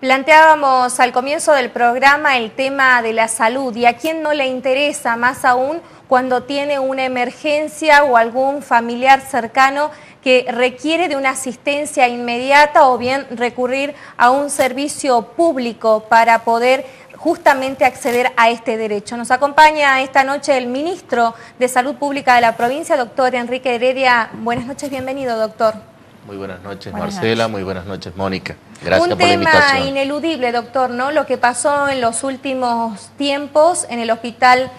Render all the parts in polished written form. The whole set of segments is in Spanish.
Planteábamos al comienzo del programa el tema de la salud y a quién no le interesa, más aún cuando tiene una emergencia o algún familiar cercano que requiere de una asistencia inmediata o bien recurrir a un servicio público para poder justamente acceder a este derecho. Nos acompaña esta noche el ministro de Salud Pública de la provincia, doctor Enrique Heredia. Buenas noches, bienvenido, doctor. Muy buenas noches, Marcela, muy buenas noches, Mónica. Gracias por la invitación. Un tema ineludible, doctor, ¿no? Lo que pasó en los últimos tiempos en el Hospital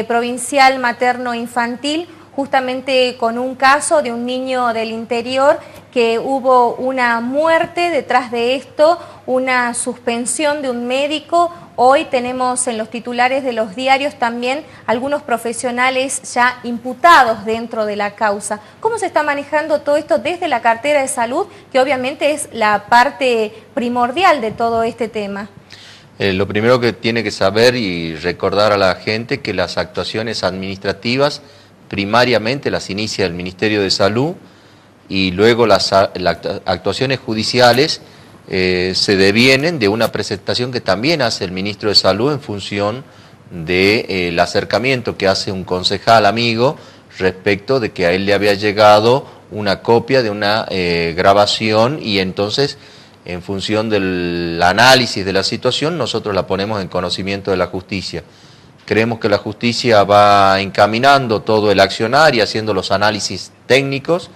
Provincial Materno Infantil, justamente con un caso de un niño del interior que hubo una muerte, detrás de esto una suspensión de un médico. Hoy tenemos en los titulares de los diarios también algunos profesionales ya imputados dentro de la causa. ¿Cómo se está manejando todo esto desde la cartera de salud, que obviamente es la parte primordial de todo este tema? Lo primero que tiene que saber y recordar a la gente que las actuaciones administrativas primariamente las inicia el Ministerio de Salud y luego las actuaciones judiciales se devienen de una presentación que también hace el Ministro de Salud en función del acercamiento que hace un concejal amigo respecto de que a él le había llegado una copia de una grabación y entonces en función del análisis de la situación nosotros la ponemos en conocimiento de la justicia. Creemos que la justicia va encaminando todo el accionar y haciendo los análisis técnicos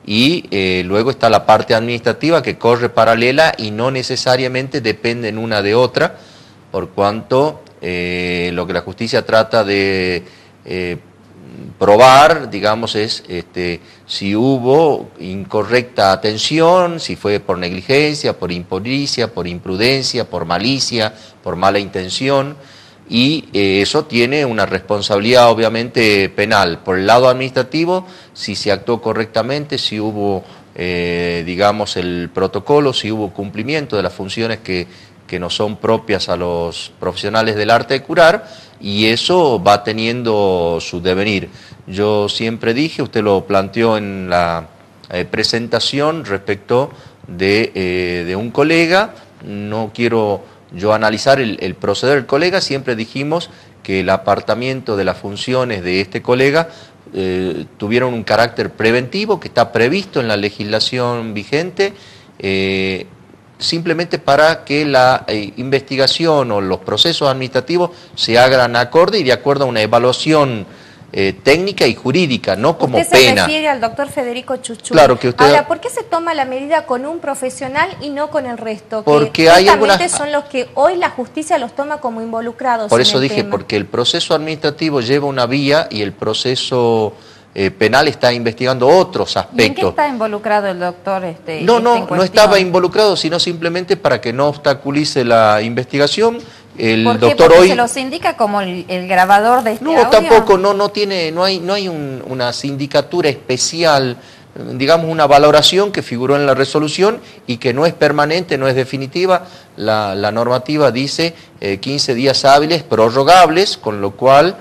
y luego está la parte administrativa que corre paralela y no necesariamente dependen una de otra, por cuanto lo que la justicia trata de probar, digamos, es si hubo incorrecta atención, si fue por negligencia, por impericia, por imprudencia, por malicia, por mala intención. Y eso tiene una responsabilidad obviamente penal. Por el lado administrativo, si se actuó correctamente, si hubo, digamos, el protocolo, si hubo cumplimiento de las funciones que no son propias a los profesionales del arte de curar, y eso va teniendo su devenir. Yo siempre dije, usted lo planteó en la presentación respecto de un colega, no quiero yo analizar el proceder del colega, siempre dijimos que el apartamiento de las funciones de este colega tuvieron un carácter preventivo que está previsto en la legislación vigente, simplemente para que la investigación o los procesos administrativos se hagan acorde y de acuerdo a una evaluación técnica y jurídica, no como pena. Usted se refiere al doctor Federico Chuchu. Claro que usted... Ahora, ¿por qué se toma la medida con un profesional y no con el resto? Porque que hay algunas... son los que hoy la justicia los toma como involucrados. Por eso dije, porque el proceso administrativo lleva una vía y el proceso penal está investigando otros aspectos. ¿Y en qué está involucrado el doctor? No estaba involucrado, sino simplemente para que no obstaculice la investigación. El ¿Por qué? doctor ¿Porque hoy se lo sindica como el grabador de este no, audio? tampoco, no hay una sindicatura especial, digamos una valoración que figuró en la resolución y que no es permanente, no es definitiva. La normativa dice 15 días hábiles prorrogables, con lo cual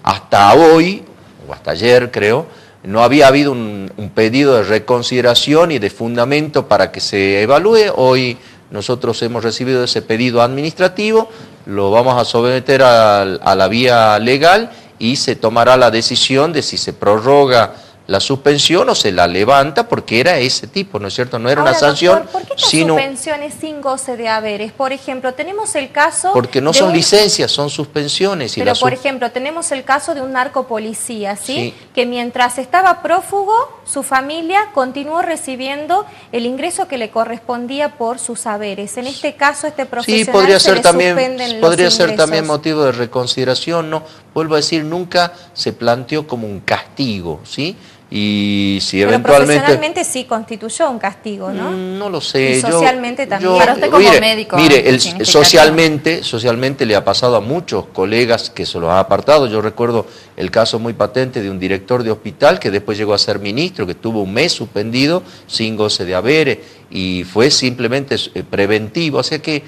hasta hoy, o hasta ayer creo, no había habido un pedido de reconsideración y de fundamento para que se evalúe. Hoy nosotros hemos recibido ese pedido administrativo, lo vamos a someter a la vía legal y se tomará la decisión de si se prorroga la suspensión o se la levanta, porque era ese tipo, ¿no es cierto? No era una sanción, doctor, ¿por qué estas sino... suspensiones sin goce de haberes? Por ejemplo, tenemos el caso... Porque no son licencias, son suspensiones. Pero, por ejemplo, tenemos el caso de un narcopolicía, ¿sí? Que mientras estaba prófugo, su familia continuó recibiendo el ingreso que le correspondía por sus haberes. En este caso, este profesional podría se ser le también, suspenden podría los ser ingresos. también motivo de reconsideración, ¿no? Vuelvo a decir, nunca se planteó como un castigo, ¿sí? Y si pero eventualmente... profesionalmente sí constituyó un castigo, ¿no? No lo sé. Y socialmente también. Pero usted como médico... Mire, socialmente le ha pasado a muchos colegas que se los ha apartado. Yo recuerdo el caso muy patente de un director de hospital que después llegó a ser ministro, que estuvo un mes suspendido sin goce de haberes y fue simplemente preventivo. O sea que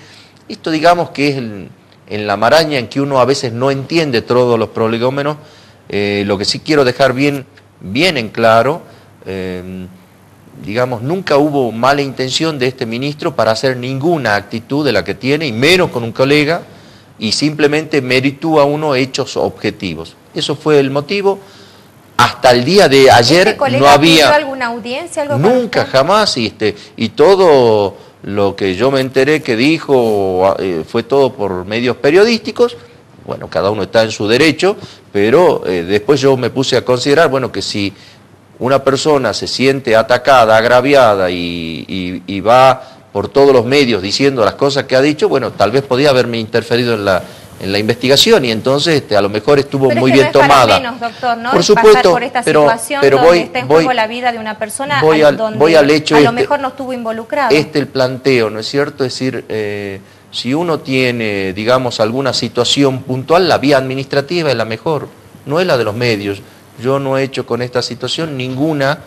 esto digamos que es en la maraña en que uno a veces no entiende todos los prolegómenos. Lo que sí quiero dejar bien en claro, digamos, nunca hubo mala intención de este ministro para hacer ninguna actitud de la que tiene, y menos con un colega, y simplemente meritúa uno hechos objetivos. Eso fue el motivo. Hasta el día de ayer no había alguna audiencia, algo nunca, jamás, y todo lo que yo me enteré que dijo fue todo por medios periodísticos. Bueno, cada uno está en su derecho, pero después yo me puse a considerar, bueno, que si una persona se siente atacada, agraviada y va por todos los medios diciendo las cosas que ha dicho, bueno, tal vez podía haberme interferido en la investigación, y entonces a lo mejor estuvo muy bien tomada. Menos, doctor, ¿no? Por supuesto, pasar por esta situación donde está en juego la vida de una persona voy al hecho a lo mejor no estuvo involucrado. El planteo, ¿no es cierto? Es decir, si uno tiene, digamos, alguna situación puntual, la vía administrativa es la mejor, no es la de los medios. Yo no he hecho con esta situación ninguna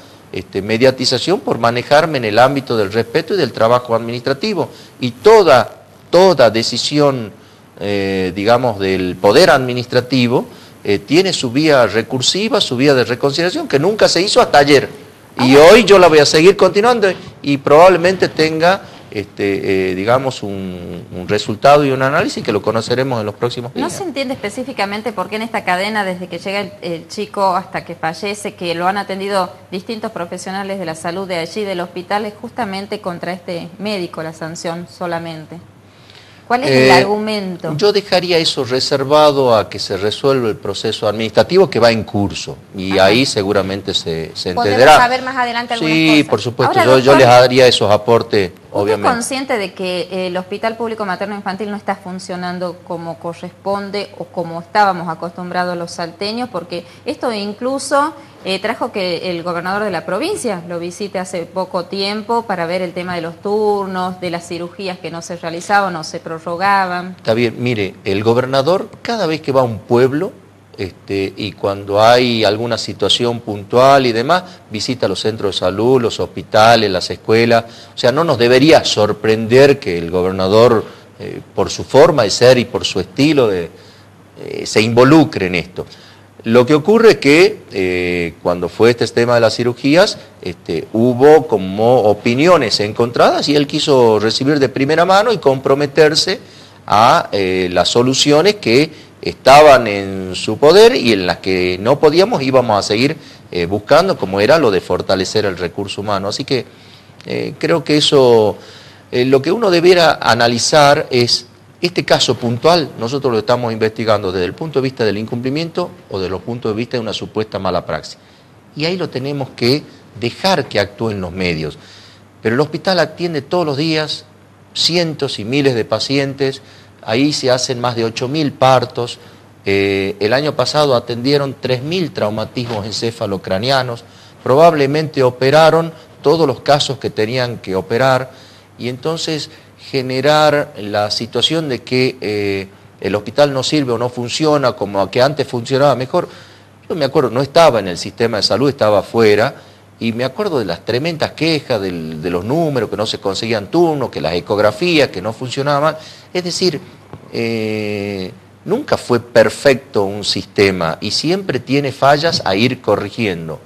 mediatización por manejarme en el ámbito del respeto y del trabajo administrativo. Y toda decisión, digamos, del poder administrativo tiene su vía recursiva, su vía de reconciliación, que nunca se hizo hasta ayer. Y hoy yo la voy a seguir continuando y probablemente tenga digamos, un resultado y un análisis que lo conoceremos en los próximos días. ¿No se entiende específicamente por qué en esta cadena, desde que llega el chico hasta que fallece, que lo han atendido distintos profesionales de la salud de allí, del hospital, es justamente contra este médico la sanción solamente? ¿Cuál es el argumento? Yo dejaría eso reservado a que se resuelva el proceso administrativo que va en curso, y ahí seguramente se entenderá. ¿Podemos saber más adelante algunas cosas? Sí, por supuesto. Ahora, yo les daría esos aportes, obviamente. ¿Usted es consciente de que el Hospital Público Materno Infantil no está funcionando como corresponde o como estábamos acostumbrados los salteños? Porque esto incluso trajo que el gobernador de la provincia lo visite hace poco tiempo para ver el tema de los turnos, de las cirugías que no se realizaban o se prorrogaban. Está bien, mire, el gobernador cada vez que va a un pueblo y cuando hay alguna situación puntual y demás, visita los centros de salud, los hospitales, las escuelas. O sea, no nos debería sorprender que el gobernador, por su forma de ser y por su estilo, se involucre en esto. Lo que ocurre es que cuando fue este tema de las cirugías, hubo como opiniones encontradas, y él quiso recibir de primera mano y comprometerse a las soluciones que estaban en su poder y en las que no podíamos íbamos a seguir buscando, como era lo de fortalecer el recurso humano. Así que creo que eso, lo que uno debiera analizar es este caso puntual. Nosotros lo estamos investigando desde el punto de vista del incumplimiento o desde el punto de vista de una supuesta mala praxis. Y ahí lo tenemos que dejar que actúen los medios. Pero el hospital atiende todos los días cientos y miles de pacientes. Ahí se hacen más de 8.000 partos. El año pasado atendieron 3.000 traumatismos encefalocranianos. Probablemente operaron todos los casos que tenían que operar. Y entonces generar la situación de que el hospital no sirve o no funciona como que antes funcionaba mejor. Yo me acuerdo, no estaba en el sistema de salud, estaba afuera, y me acuerdo de las tremendas quejas de los números, que no se conseguían turnos, que las ecografías, que no funcionaban. Es decir, nunca fue perfecto un sistema y siempre tiene fallas a ir corrigiendo.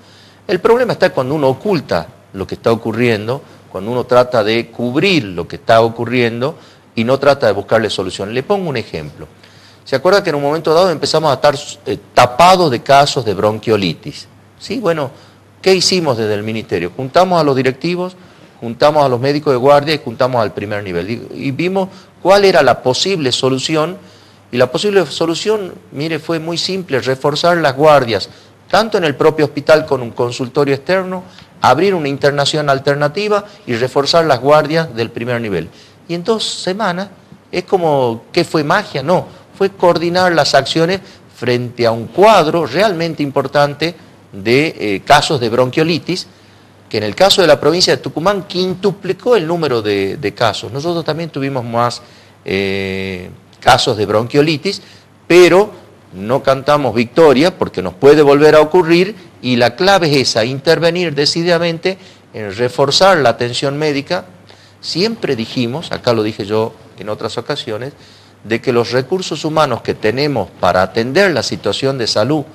El problema está cuando uno oculta lo que está ocurriendo, cuando uno trata de cubrir lo que está ocurriendo y no trata de buscarle soluciones. Le pongo un ejemplo. ¿Se acuerda que en un momento dado empezamos a estar tapados de casos de bronquiolitis? Sí, bueno, ¿qué hicimos desde el ministerio? Juntamos a los directivos, juntamos a los médicos de guardia y juntamos al primer nivel. Y vimos cuál era la posible solución. Y la posible solución, mire, fue muy simple: reforzar las guardias, tanto en el propio hospital con un consultorio externo, abrir una internación alternativa y reforzar las guardias del primer nivel. Y en 2 semanas, es como que fue magia, no, fue coordinar las acciones frente a un cuadro realmente importante de casos de bronquiolitis, que en el caso de la provincia de Tucumán quintuplicó el número de casos. Nosotros también tuvimos más casos de bronquiolitis, pero no cantamos victoria porque nos puede volver a ocurrir, y la clave es esa: intervenir decididamente en reforzar la atención médica. Siempre dijimos, acá lo dije yo en otras ocasiones, de que los recursos humanos que tenemos para atender la situación de salud,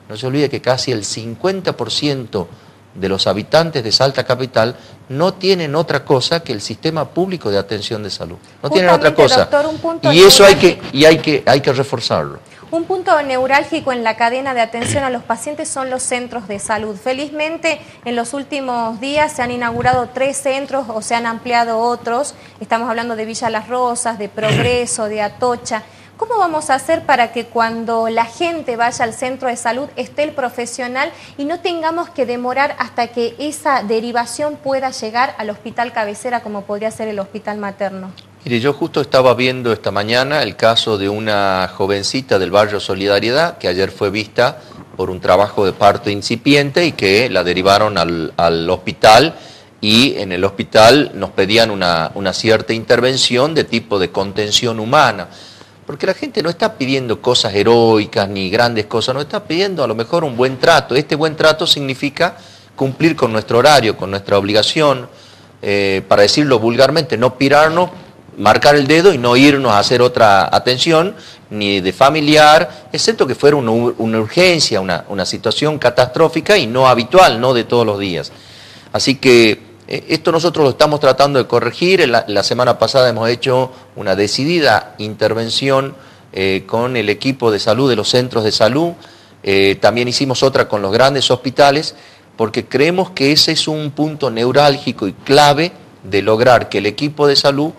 no se olvide que casi el 50% de los habitantes de Salta Capital no tienen otra cosa que el sistema público de atención de salud. No tienen otra cosa. Doctor, un punto y eso hay que reforzarlo. Un punto neurálgico en la cadena de atención a los pacientes son los centros de salud. Felizmente, en los últimos días se han inaugurado 3 centros o se han ampliado otros. Estamos hablando de Villa Las Rosas, de Progreso, de Atocha. ¿Cómo vamos a hacer para que cuando la gente vaya al centro de salud esté el profesional y no tengamos que demorar hasta que esa derivación pueda llegar al hospital cabecera como podría ser el hospital materno? Mire, yo justo estaba viendo esta mañana el caso de una jovencita del barrio Solidaridad que ayer fue vista por un trabajo de parto incipiente y que la derivaron al hospital, y en el hospital nos pedían una cierta intervención de tipo de contención humana. Porque la gente no está pidiendo cosas heroicas ni grandes cosas, nos está pidiendo a lo mejor un buen trato. Este buen trato significa cumplir con nuestro horario, con nuestra obligación, para decirlo vulgarmente, no pirarnos, marcar el dedo y no irnos a hacer otra atención, ni de familiar, excepto que fuera una urgencia, una situación catastrófica y no habitual, no de todos los días. Así que esto nosotros lo estamos tratando de corregir. La semana pasada hemos hecho una decidida intervención con el equipo de salud de los centros de salud. También hicimos otra con los grandes hospitales, porque creemos que ese es un punto neurálgico y clave de lograr que el equipo de salud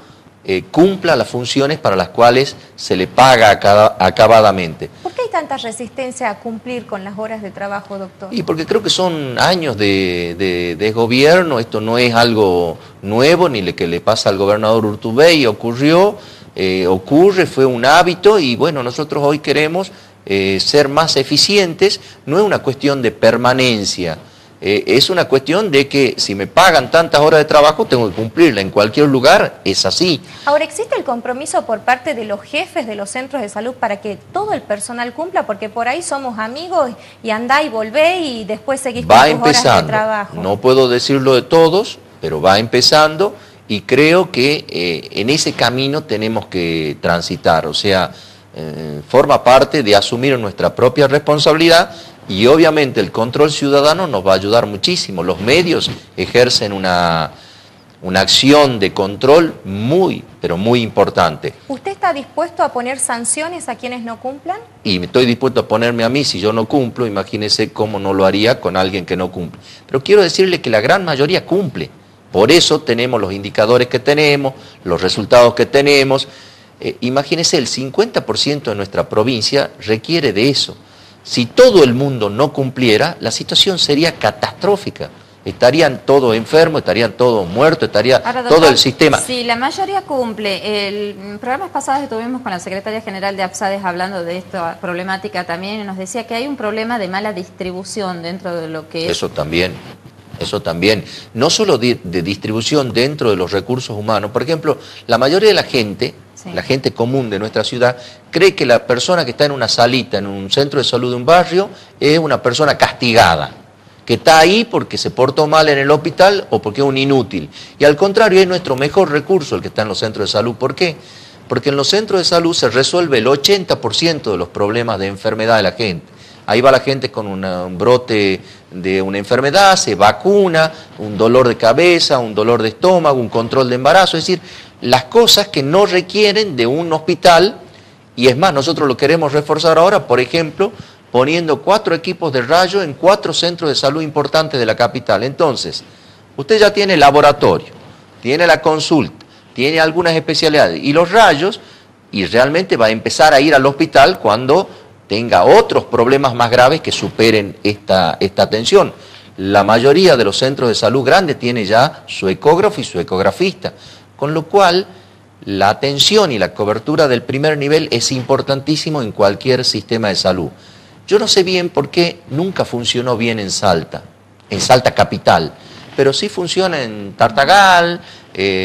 cumpla las funciones para las cuales se le paga acabadamente. ¿Por qué hay tanta resistencia a cumplir con las horas de trabajo, doctor? Y porque creo que son años de desgobierno. Esto no es algo nuevo, ni que le pasa al gobernador Urtubey, ocurre, fue un hábito, y bueno, nosotros hoy queremos ser más eficientes. No es una cuestión de permanencia. Es una cuestión de que si me pagan tantas horas de trabajo, tengo que cumplirla en cualquier lugar, es así. Ahora, ¿existe el compromiso por parte de los jefes de los centros de salud para que todo el personal cumpla? Porque por ahí somos amigos y andá y volvé y después seguís con tus horas de trabajo. No puedo decirlo de todos, pero va empezando, y creo que en ese camino tenemos que transitar. O sea, forma parte de asumir nuestra propia responsabilidad. Y obviamente el control ciudadano nos va a ayudar muchísimo. Los medios ejercen una acción de control muy, pero muy importante. ¿Usted está dispuesto a poner sanciones a quienes no cumplan? Y estoy dispuesto a ponerme a mí si yo no cumplo. Imagínese cómo no lo haría con alguien que no cumple. Pero quiero decirle que la gran mayoría cumple. Por eso tenemos los indicadores que tenemos, los resultados que tenemos. Imagínese, el 50% de nuestra provincia requiere de eso. Si todo el mundo no cumpliera, la situación sería catastrófica. Estarían todos enfermos, estarían todos muertos, estaría todo el sistema. Si la mayoría cumple, el programas pasados estuvimos con la secretaria general de APSADES hablando de esta problemática también, y nos decía que hay un problema de mala distribución dentro de lo que es... Eso también. No solo de distribución dentro de los recursos humanos. Por ejemplo, la mayoría de la gente... Sí. La gente común de nuestra ciudad cree que la persona que está en una salita, en un centro de salud de un barrio, es una persona castigada, que está ahí porque se portó mal en el hospital o porque es un inútil. Y al contrario, es nuestro mejor recurso el que está en los centros de salud. ¿Por qué? Porque en los centros de salud se resuelve el 80% de los problemas de enfermedad de la gente. Ahí va la gente con un brote de una enfermedad, se vacuna, un dolor de cabeza, un dolor de estómago, un control de embarazo, es decir, las cosas que no requieren de un hospital. Y es más, nosotros lo queremos reforzar ahora, por ejemplo, poniendo 4 equipos de rayos en 4 centros de salud importantes de la capital. Entonces, usted ya tiene el laboratorio, tiene la consulta, tiene algunas especialidades y los rayos, y realmente va a empezar a ir al hospital cuando tenga otros problemas más graves que superen esta atención. La mayoría de los centros de salud grandes tiene ya su ecógrafo y su ecografista, con lo cual la atención y la cobertura del primer nivel es importantísimo en cualquier sistema de salud. Yo no sé bien por qué nunca funcionó bien en Salta Capital, pero sí funciona en Tartagal,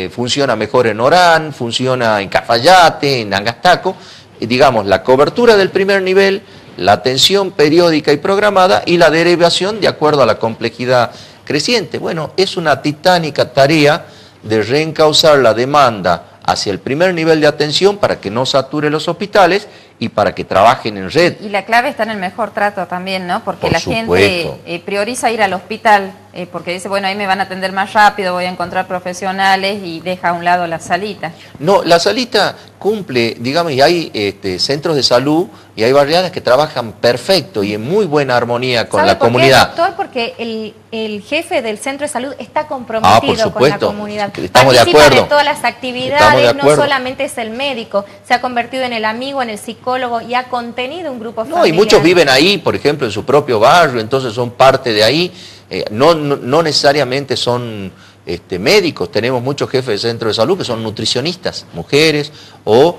funciona mejor en Orán, funciona en Cafayate, en Angastaco. Digamos, la cobertura del primer nivel, la atención periódica y programada y la derivación de acuerdo a la complejidad creciente. Bueno, es una titánica tarea de reencauzar la demanda hacia el primer nivel de atención para que no sature los hospitales y para que trabajen en red. Y la clave está en el mejor trato también, ¿no? Porque la gente prioriza ir al hospital porque dice, bueno, ahí me van a atender más rápido, voy a encontrar profesionales y deja a un lado la salita. No, la salita cumple, digamos, y hay centros de salud y hay barriadas que trabajan perfecto y en muy buena armonía con la comunidad. Doctor, porque el jefe del centro de salud está comprometido con la comunidad. Estamos de acuerdo. Participa de todas las actividades, no solamente es el médico, se ha convertido en el amigo, en el psicólogo y ha contenido un grupo familiar. No, y muchos viven ahí, por ejemplo, en su propio barrio, entonces son parte de ahí. No necesariamente son médicos, tenemos muchos jefes de centro de salud que son nutricionistas, mujeres, o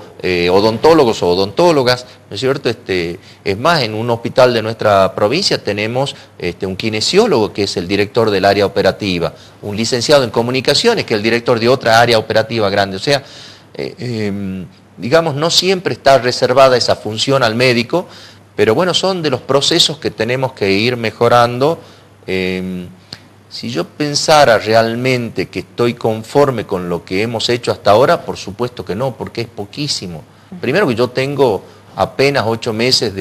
odontólogos o odontólogas, ¿no es cierto? Es más, en un hospital de nuestra provincia tenemos un kinesiólogo que es el director del área operativa, un licenciado en comunicaciones que es el director de otra área operativa grande, o sea, digamos, no siempre está reservada esa función al médico, pero bueno, son de los procesos que tenemos que ir mejorando. Si yo pensara realmente que estoy conforme con lo que hemos hecho hasta ahora, por supuesto que no, porque es poquísimo. Primero que yo tengo apenas 8 meses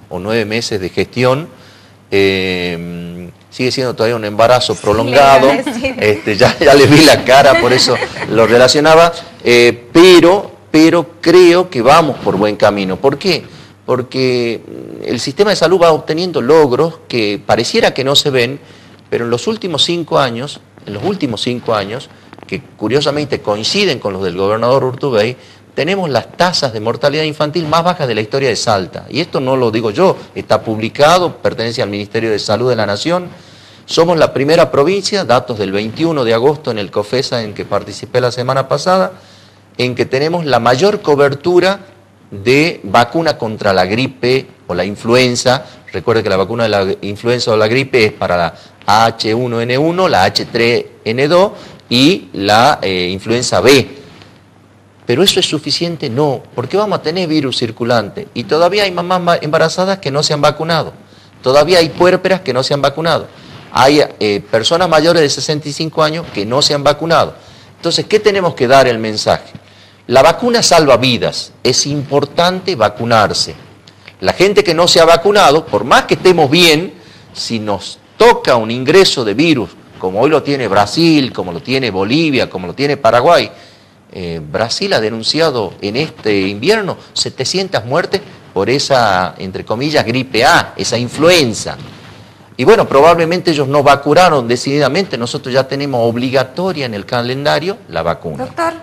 o 9 meses de gestión, sigue siendo todavía un embarazo prolongado, ya le vi la cara, por eso lo relacionaba, pero creo que vamos por buen camino. ¿Por qué? Porque el sistema de salud va obteniendo logros que pareciera que no se ven, pero en los últimos 5 años, que curiosamente coinciden con los del gobernador Urtubey, tenemos las tasas de mortalidad infantil más bajas de la historia de Salta. Y esto no lo digo yo, está publicado, pertenece al Ministerio de Salud de la Nación. Somos la primera provincia, datos del 21 de agosto en el COFESA en que participé la semana pasada, en que tenemos la mayor cobertura de vacuna contra la gripe o la influenza. Recuerde que la vacuna de la influenza o la gripe es para la H1N1, la H3N2 y la influenza B. ¿Pero eso es suficiente? No, porque vamos a tener virus circulante y todavía hay mamás embarazadas que no se han vacunado, todavía hay puérperas que no se han vacunado, hay personas mayores de 65 años que no se han vacunado. Entonces, ¿qué tenemos que dar el mensaje? La vacuna salva vidas, es importante vacunarse. La gente que no se ha vacunado, por más que estemos bien, si nos toca un ingreso de virus, como hoy lo tiene Brasil, como lo tiene Bolivia, como lo tiene Paraguay, Brasil ha denunciado en este invierno 700 muertes por esa, entre comillas, gripe A, esa influenza. Y bueno, probablemente ellos no vacunaron decididamente, nosotros ya tenemos obligatoria en el calendario la vacuna. Doctor,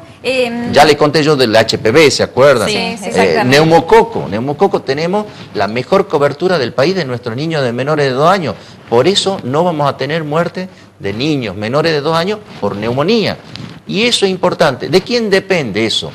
ya le conté yo del HPV, ¿se acuerdan? Sí, exactamente. Neumococo, tenemos la mejor cobertura del país de nuestros niños de menores de 2 años. Por eso no vamos a tener muerte de niños menores de 2 años por neumonía. Y eso es importante. ¿De quién depende eso?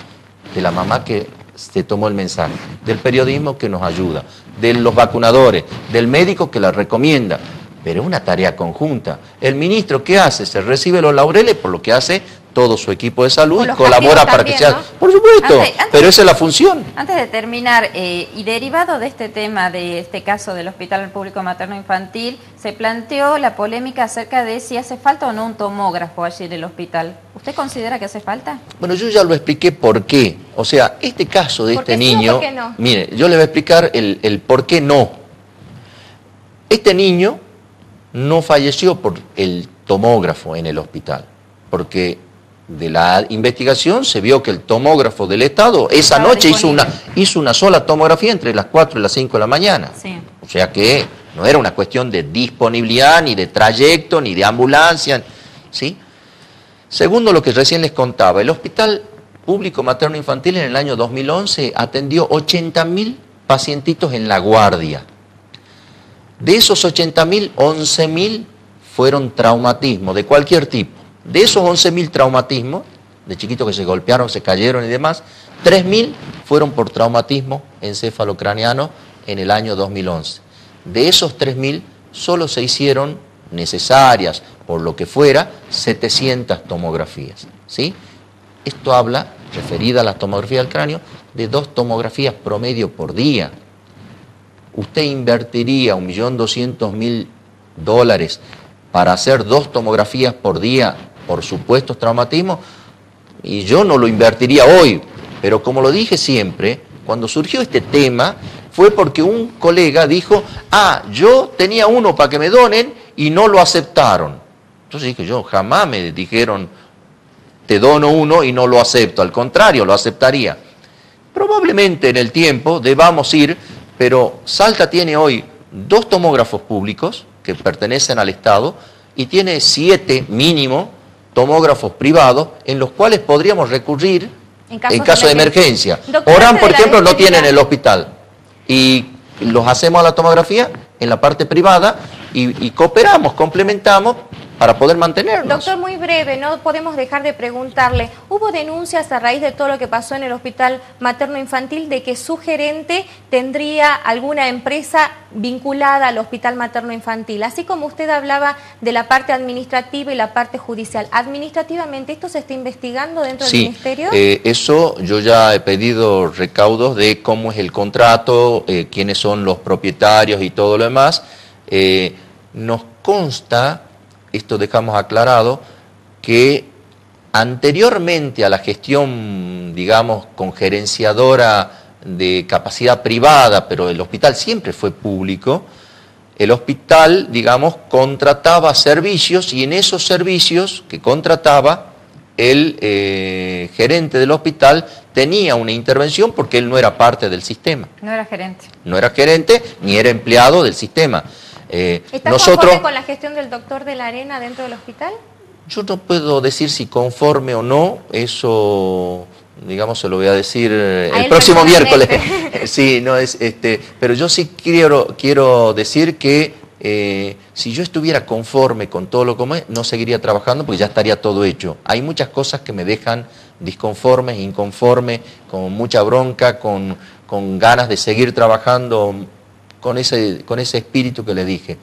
De la mamá que se tomó el mensaje, del periodismo que nos ayuda, de los vacunadores, del médico que la recomienda. Pero es una tarea conjunta. El ministro, ¿qué hace? Se recibe los laureles por lo que hace todo su equipo de salud y colabora para que sea... ¿no? Por supuesto, pero esa es la función. Antes de terminar, y derivado de este tema, de este caso del Hospital Público Materno Infantil, se planteó la polémica acerca de si hace falta o no un tomógrafo allí en el hospital. ¿Usted considera que hace falta? Bueno, yo ya lo expliqué por qué. O sea, este caso de este niño... ¿Por qué no? Mire, yo le voy a explicar el por qué no. Este niño no falleció por el tomógrafo en el hospital, porque de la investigación se vio que el tomógrafo del Estado esa noche hizo una sola tomografía entre las 4 y las 5 de la mañana. Sí. O sea que no era una cuestión de disponibilidad, ni de trayecto, ni de ambulancia, ¿sí? Segundo, lo que recién les contaba, el Hospital Público Materno Infantil en el año 2011 atendió 80.000 pacientitos en La Guardia. De esos 80.000, 11.000 fueron traumatismos de cualquier tipo. De esos 11.000 traumatismos, de chiquitos que se golpearon, se cayeron y demás, 3.000 fueron por traumatismo encefalocraneano en el año 2011. De esos 3.000, solo se hicieron necesarias, por lo que fuera, 700 tomografías, ¿sí? Esto habla, referida a la tomografía del cráneo, de 2 tomografías promedio por día. Usted invertiría $1.200.000 para hacer 2 tomografías por día por supuestos traumatismos, y yo no lo invertiría hoy, pero como lo dije siempre, cuando surgió este tema fue porque un colega dijo, yo tenía uno para que me donen y no lo aceptaron. Entonces dije, yo jamás me dijeron, te dono uno y no lo acepto, al contrario, lo aceptaría. Probablemente en el tiempo debamos ir, pero Salta tiene hoy 2 tomógrafos públicos que pertenecen al Estado y tiene 7 mínimo tomógrafos privados en los cuales podríamos recurrir en caso de emergencia. Orán, por ejemplo, no tienen el hospital y los hacemos a la tomografía en la parte privada y cooperamos, complementamos para poder mantenernos. Doctor, muy breve, no podemos dejar de preguntarle, ¿hubo denuncias a raíz de todo lo que pasó en el Hospital Materno Infantil de que su gerente tendría alguna empresa vinculada al Hospital Materno Infantil? Así como usted hablaba de la parte administrativa y la parte judicial, ¿administrativamente esto se está investigando dentro del Ministerio? Eso yo ya he pedido recaudos de cómo es el contrato, quiénes son los propietarios y todo lo demás. Nos consta, esto dejamos aclarado, que anteriormente a la gestión, digamos, con gerenciadora de capacidad privada, pero el hospital siempre fue público, el hospital, digamos, contrataba servicios y en esos servicios que contrataba el gerente del hospital tenía una intervención porque él no era parte del sistema. No era gerente. No era gerente ni era empleado del sistema. ¿Está conforme con la gestión del doctor de la Arena dentro del hospital? Yo no puedo decir si conforme o no, eso, digamos, se lo voy a decir el próximo miércoles. Sí, no es, pero yo sí quiero decir que si yo estuviera conforme con todo lo que no seguiría trabajando porque ya estaría todo hecho. Hay muchas cosas que me dejan disconformes, inconformes, con mucha bronca, con ganas de seguir trabajando con ese espíritu que le dije.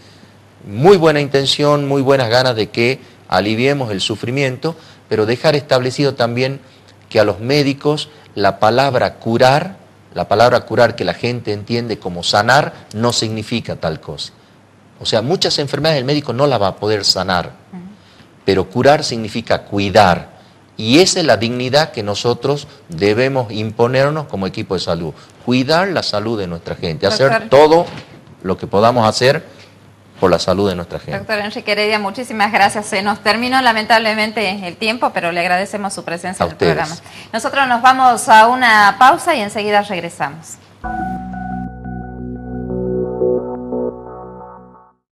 Muy buena intención, muy buenas ganas de que aliviemos el sufrimiento, pero dejar establecido también que a los médicos la palabra curar que la gente entiende como sanar, no significa tal cosa. O sea, muchas enfermedades el médico no las va a poder sanar, pero curar significa cuidar. Y esa es la dignidad que nosotros debemos imponernos como equipo de salud. Cuidar la salud de nuestra gente, hacer todo lo que podamos hacer por la salud de nuestra gente. Doctor Enrique Heredia, muchísimas gracias. Se nos terminó lamentablemente el tiempo, pero le agradecemos su presencia en el programa. Nosotros nos vamos a una pausa y enseguida regresamos.